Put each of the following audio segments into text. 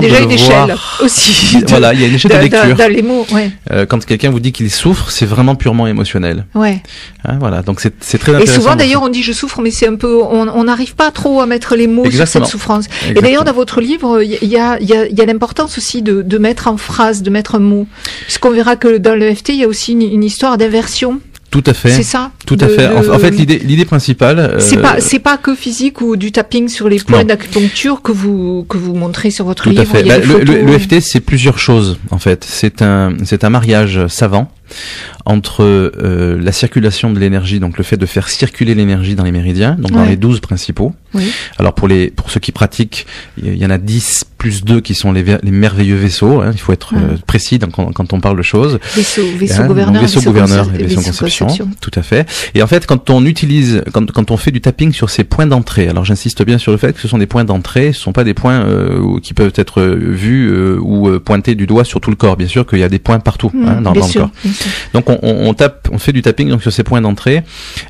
Déjà une échelle aussi. Voilà, il y a une échelle de lecture. Dans les mots, ouais. Quand quelqu'un vous dit qu'il souffre, c'est vraiment purement émotionnel. Ouais. Hein, voilà, donc c'est très intéressant. Et souvent d'ailleurs on dit je souffre, mais c'est un peu, on n'arrive pas trop à mettre les mots Exactement. sur cette souffrance. Exactement. Et d'ailleurs dans votre livre, il y a l'importance aussi de mettre en phrase, de mettre un mot. Puisqu'on verra que dans l'EFT, il y a aussi une histoire d'inversion. Tout à fait. C'est ça. Tout à fait. En fait, l'idée principale. C'est pas que physique ou du tapping sur les points d'acupuncture que vous montrez sur votre livre. Tout à fait. L'EFT, c'est plusieurs choses en fait. C'est un mariage savant entre la circulation de l'énergie, donc le fait de faire circuler l'énergie dans les méridiens, donc dans les 12 principaux. Oui. Alors pour ceux qui pratiquent, il y en a 10 plus 2 qui sont les merveilleux vaisseaux. Hein, il faut être précis quand on parle de choses. Vaisseau gouverneur, et vaisseau conception. Tout à fait. Et en fait, quand on fait du tapping sur ces points d'entrée, alors j'insiste bien sur le fait que ce sont des points d'entrée, ce sont pas des points qui peuvent être vus ou pointés du doigt sur tout le corps. Bien sûr qu'il y a des points partout dans le corps. Donc on fait du tapping donc sur ces points d'entrée.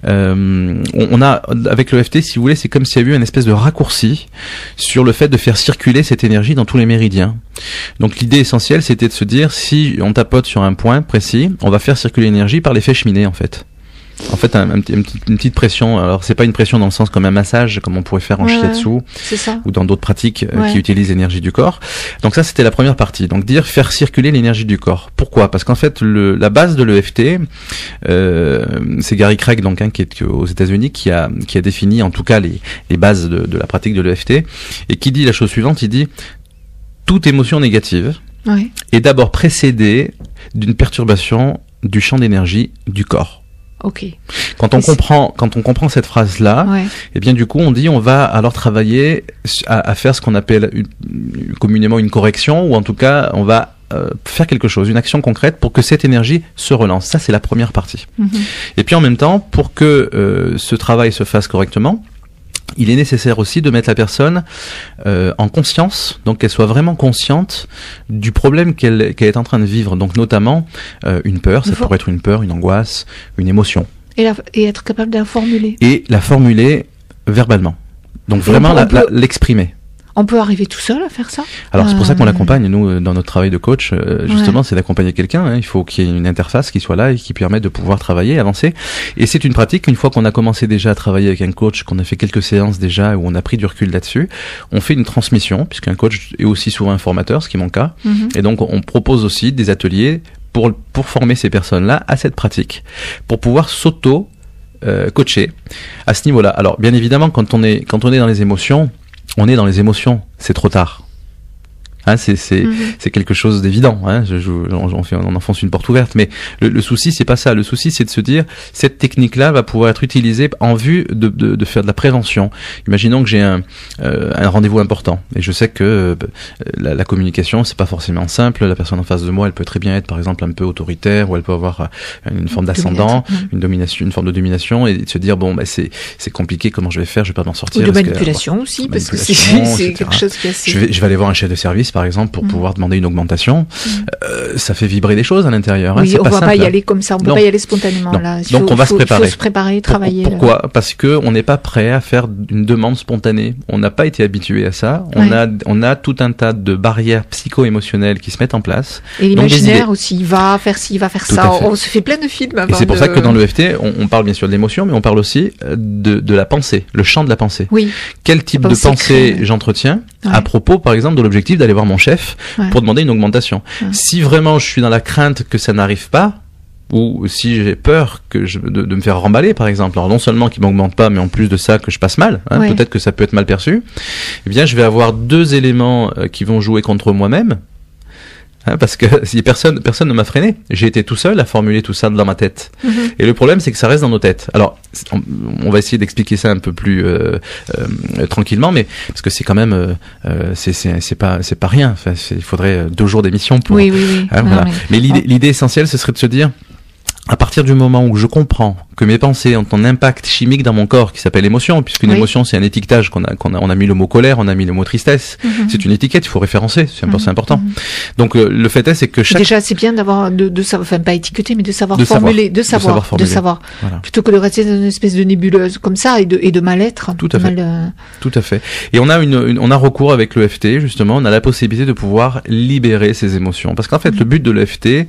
On a avec l'EFT, si vous voulez, c'est comme s'il y avait eu une espèce de raccourci sur le fait de faire circuler cette énergie dans tous les méridiens. Donc l'idée essentielle, c'était de se dire, si on tapote sur un point précis, on va faire circuler l'énergie par l'effet cheminée en fait. En fait, une petite pression. Alors, c'est pas une pression dans le sens comme un massage, comme on pourrait faire en shiatsu ou dans d'autres pratiques qui utilisent l'énergie du corps. Donc ça, c'était la première partie. Donc faire circuler l'énergie du corps. Pourquoi ? Parce qu'en fait, la base de l'EFT, c'est Gary Craig, donc qui est aux États-Unis, qui a défini en tout cas les bases de la pratique de l'EFT et qui dit la chose suivante. Il dit toute émotion négative est d'abord précédée d'une perturbation du champ d'énergie du corps. Okay. Quand on comprend cette phrase-là, et bien du coup on dit on va alors travailler à faire ce qu'on appelle communément une correction, ou en tout cas on va faire quelque chose, une action concrète pour que cette énergie se relance. Ça c'est la première partie. Et puis en même temps, pour que ce travail se fasse correctement, il est nécessaire aussi de mettre la personne en conscience, donc qu'elle soit vraiment consciente du problème qu'elle est en train de vivre, donc notamment une peur, ça pourrait être une peur, une angoisse, une émotion. Et être capable de la formuler. Et la formuler verbalement. Donc vraiment l'exprimer. On peut arriver tout seul à faire ça ? Alors c'est pour ça qu'on l'accompagne, nous, dans notre travail de coach, justement, c'est d'accompagner quelqu'un. Hein. Il faut qu'il y ait une interface qui soit là et qui permette de pouvoir travailler, avancer. Et c'est une pratique, une fois qu'on a commencé déjà à travailler avec un coach, qu'on a fait quelques séances déjà, où on a pris du recul là-dessus, on fait une transmission, puisqu'un coach est aussi souvent un formateur, ce qui est mon cas. Et donc on propose aussi des ateliers pour former ces personnes-là à cette pratique, pour pouvoir coacher à ce niveau-là. Alors bien évidemment, quand on est dans les émotions, c'est trop tard. Hein, c'est quelque chose d'évident. Hein, on enfonce une porte ouverte. Mais le souci, c'est pas ça. Le souci, c'est de se dire, cette technique-là va pouvoir être utilisée en vue de faire de la prévention. Imaginons que j'ai un rendez-vous important et je sais que la communication, c'est pas forcément simple. La personne en face de moi, elle peut très bien être, par exemple, un peu autoritaire, ou elle peut avoir une forme d'ascendant, une forme de domination, et de se dire bon, c'est compliqué. Comment je vais faire ? Je vais pas m'en sortir. Ou de manipulation aussi, parce que c'est quelque chose qui est assez. Je vais aller voir un chef de service, par exemple, pour pouvoir demander une augmentation. Ça fait vibrer des choses à l'intérieur. Oui, on ne va pas y aller comme ça, on ne peut pas y aller spontanément. Là. Donc on va se préparer. Il faut se préparer, travailler. Pourquoi ? Parce qu'on n'est pas prêt à faire une demande spontanée. On n'a pas été habitué à ça. On a tout un tas de barrières psycho-émotionnelles qui se mettent en place. Et l'imaginaire aussi, il va faire ci, il va faire ça. On se fait plein de films avant. Et c'est pour ça que dans l'EFT, on parle bien sûr de l'émotion, mais on parle aussi de la pensée, le champ de la pensée. Oui. Quel type de pensée j'entretiens à propos, par exemple, de l'objectif d'aller voir mon chef pour demander une augmentation. Si vraiment je suis dans la crainte que ça n'arrive pas, ou si j'ai peur de me faire remballer, par exemple, alors non seulement qu'il m'augmente pas, mais en plus de ça que je passe mal, peut-être que ça peut être mal perçu, eh bien je vais avoir deux éléments qui vont jouer contre moi-même. Parce que si personne ne m'a freiné, j'ai été tout seul à formuler tout ça dans ma tête. Et le problème, c'est que ça reste dans nos têtes. Alors, on va essayer d'expliquer ça un peu plus tranquillement, mais parce que c'est quand même, c'est pas rien. Enfin, il faudrait 2 jours d'émission pour. Oui. Voilà. Mais l'idée essentielle, ce serait de se dire, À partir du moment où je comprends que mes pensées ont un impact chimique dans mon corps qui s'appelle émotion, puisqu'une émotion c'est un étiquetage on a mis le mot colère, on a mis le mot tristesse, c'est une étiquette, il faut référencer, c'est important. Donc le fait est, c'est que déjà c'est bien d'avoir de savoir, enfin pas étiqueter, mais de savoir formuler, de savoir, voilà. Plutôt que de rester dans une espèce de nébuleuse comme ça et de mal-être. Tout à fait. Tout à fait. Et on a recours avec l'EFT justement, on a la possibilité de pouvoir libérer ces émotions, parce qu'en fait le but de l'EFT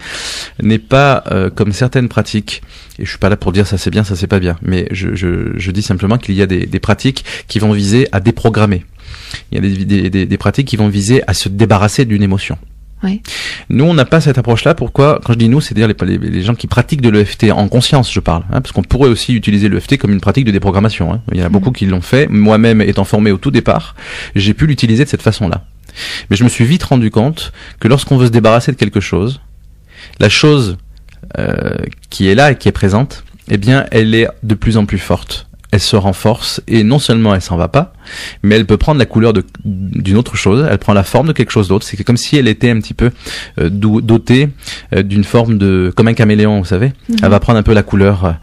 n'est pas comme certaines pratiques, et je suis pas là pour dire ça c'est bien, ça c'est pas bien, mais je dis simplement qu'il y a des pratiques qui vont viser à déprogrammer. Il y a des pratiques qui vont viser à se débarrasser d'une émotion. Oui. Nous, on n'a pas cette approche-là. Pourquoi? Quand je dis nous, c'est-à-dire les gens qui pratiquent de l'EFT en conscience, je parle, parce qu'on pourrait aussi utiliser l'EFT comme une pratique de déprogrammation. Il y en a beaucoup qui l'ont fait. Moi-même, étant formé au tout départ, j'ai pu l'utiliser de cette façon-là. Mais je me suis vite rendu compte que lorsqu'on veut se débarrasser de quelque chose, la chose qui est là et qui est présente, eh bien, elle est de plus en plus forte. Elle se renforce et non seulement elle s'en va pas, mais elle peut prendre la couleur d'une autre chose. Elle prend la forme de quelque chose d'autre. C'est comme si elle était un petit peu dotée d'une forme comme un caméléon, vous savez. Elle va prendre un peu la couleur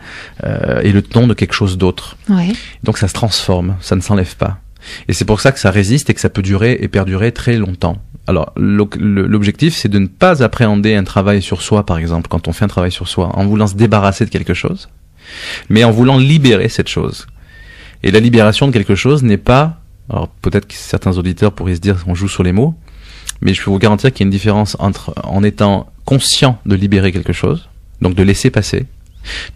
et le ton de quelque chose d'autre. Donc ça se transforme, ça ne s'enlève pas. Et c'est pour ça que ça résiste et que ça peut durer et perdurer très longtemps. Alors, l'objectif, c'est de ne pas appréhender un travail sur soi, par exemple, quand on fait un travail sur soi, en voulant se débarrasser de quelque chose, mais en voulant libérer cette chose. Et la libération de quelque chose n'est pas, alors peut-être que certains auditeurs pourraient se dire qu'on joue sur les mots, mais je peux vous garantir qu'il y a une différence entre en étant conscient de libérer quelque chose, donc de laisser passer,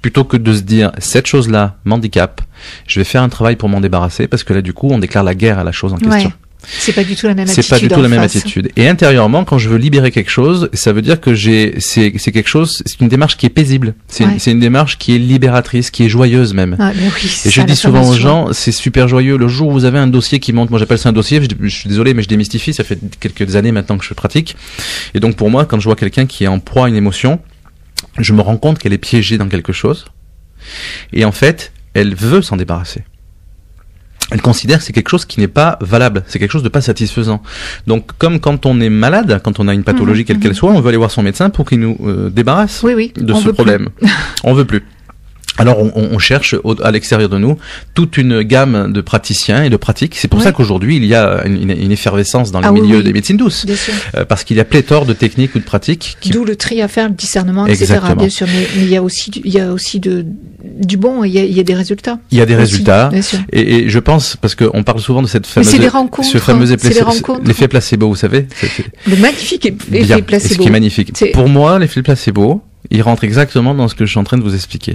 plutôt que de se dire cette chose-là m'handicape, je vais faire un travail pour m'en débarrasser, parce que là du coup on déclare la guerre à la chose en question. C'est pas du tout la même attitude. C'est pas du tout la même attitude. Et intérieurement, quand je veux libérer quelque chose, ça veut dire que c'est quelque chose, c'est une démarche qui est paisible. C'est une démarche qui est libératrice, qui est joyeuse même. Ah, mais oui, et je dis souvent aux gens, c'est super joyeux. Le jour où vous avez un dossier qui monte, moi j'appelle ça un dossier, je suis désolé, mais je démystifie, ça fait quelques années maintenant que je pratique. Et donc pour moi, quand je vois quelqu'un qui est en proie à une émotion, je me rends compte qu'elle est piégée dans quelque chose. Et en fait, elle veut s'en débarrasser. Elle considère que c'est quelque chose qui n'est pas valable, c'est quelque chose de pas satisfaisant. Donc, comme quand on est malade, quand on a une pathologie quelle qu'elle soit, on veut aller voir son médecin pour qu'il nous débarrasse de ce problème. On veut plus. Alors on cherche à l'extérieur de nous toute une gamme de praticiens et de pratiques. C'est pour ça qu'aujourd'hui il y a une effervescence dans le milieu des médecines douces, parce qu'il y a pléthore de techniques ou de pratiques. D'où le tri à faire, le discernement, etc. Bien sûr, mais il y a aussi du bon. Il y a des résultats. Il y a des résultats. Et je pense, parce qu'on parle souvent de cette fameuse, l'effet placebo, vous savez. Le magnifique effet placebo. Ce qui est magnifique. Pour moi, l'effet placebo, il rentre exactement dans ce que je suis en train de vous expliquer.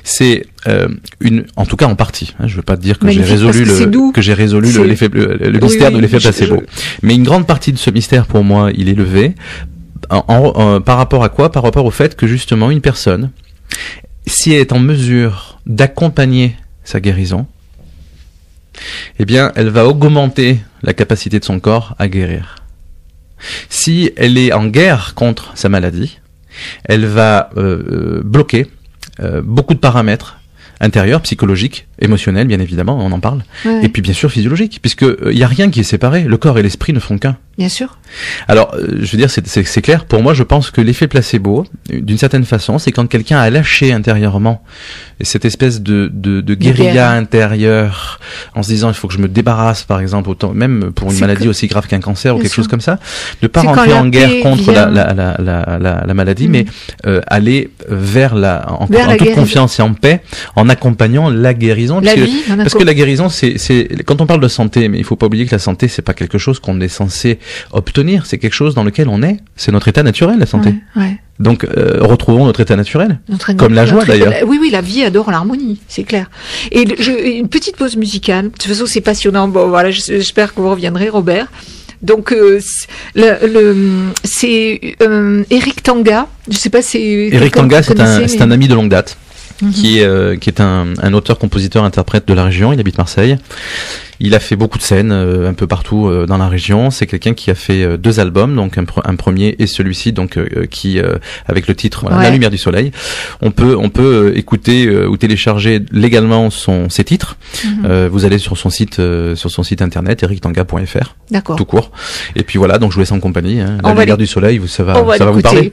C'est en tout cas en partie. Je veux pas dire que j'ai résolu le mystère de l'effet placebo. Mais une grande partie de ce mystère, pour moi, il est levé par rapport à quoi? Par rapport au fait que justement une personne, si elle est en mesure d'accompagner sa guérison, eh bien, elle va augmenter la capacité de son corps à guérir. Si elle est en guerre contre sa maladie, elle va bloquer beaucoup de paramètres intérieurs, psychologiques, émotionnels, bien évidemment, on en parle, et puis bien sûr physiologiques, puisque il y a rien qui est séparé, le corps et l'esprit ne font qu'un. Bien sûr. Alors, je veux dire, c'est clair, pour moi, je pense que l'effet placebo, d'une certaine façon, c'est quand quelqu'un a lâché intérieurement cette espèce de guérilla intérieure, en se disant, il faut que je me débarrasse, par exemple, même pour une maladie aussi grave qu'un cancer ou quelque chose comme ça, ne pas rentrer en guerre contre la maladie, mais aller vers en toute confiance et en paix, en accompagnant la guérison. Parce que la guérison, c'est quand on parle de santé, mais il faut pas oublier que la santé, c'est pas quelque chose qu'on est censé obtenir, c'est quelque chose dans lequel on est. C'est notre état naturel, la santé. Donc, retrouvons notre état naturel. Comme la joie, d'ailleurs. Oui, la vie adore l'harmonie, c'est clair. Et une petite pause musicale. De toute façon, c'est passionnant. Bon, voilà, j'espère que vous reviendrez, Robert. Donc, c'est Eric Tanga. Je sais pas si Eric Tanga, c'est un ami de longue date. Qui est un auteur, compositeur, interprète de la région. Il habite Marseille. Il a fait beaucoup de scènes un peu partout dans la région. C'est quelqu'un qui a fait 2 albums, donc un premier et celui-ci, donc qui avec le titre La Lumière du Soleil. On peut écouter ou télécharger légalement ses titres. Vous allez sur son site internet erictanga.fr. D'accord. Tout court. Et puis voilà, donc je vous laisse en compagnie. La Lumière du Soleil, ça va vous parler.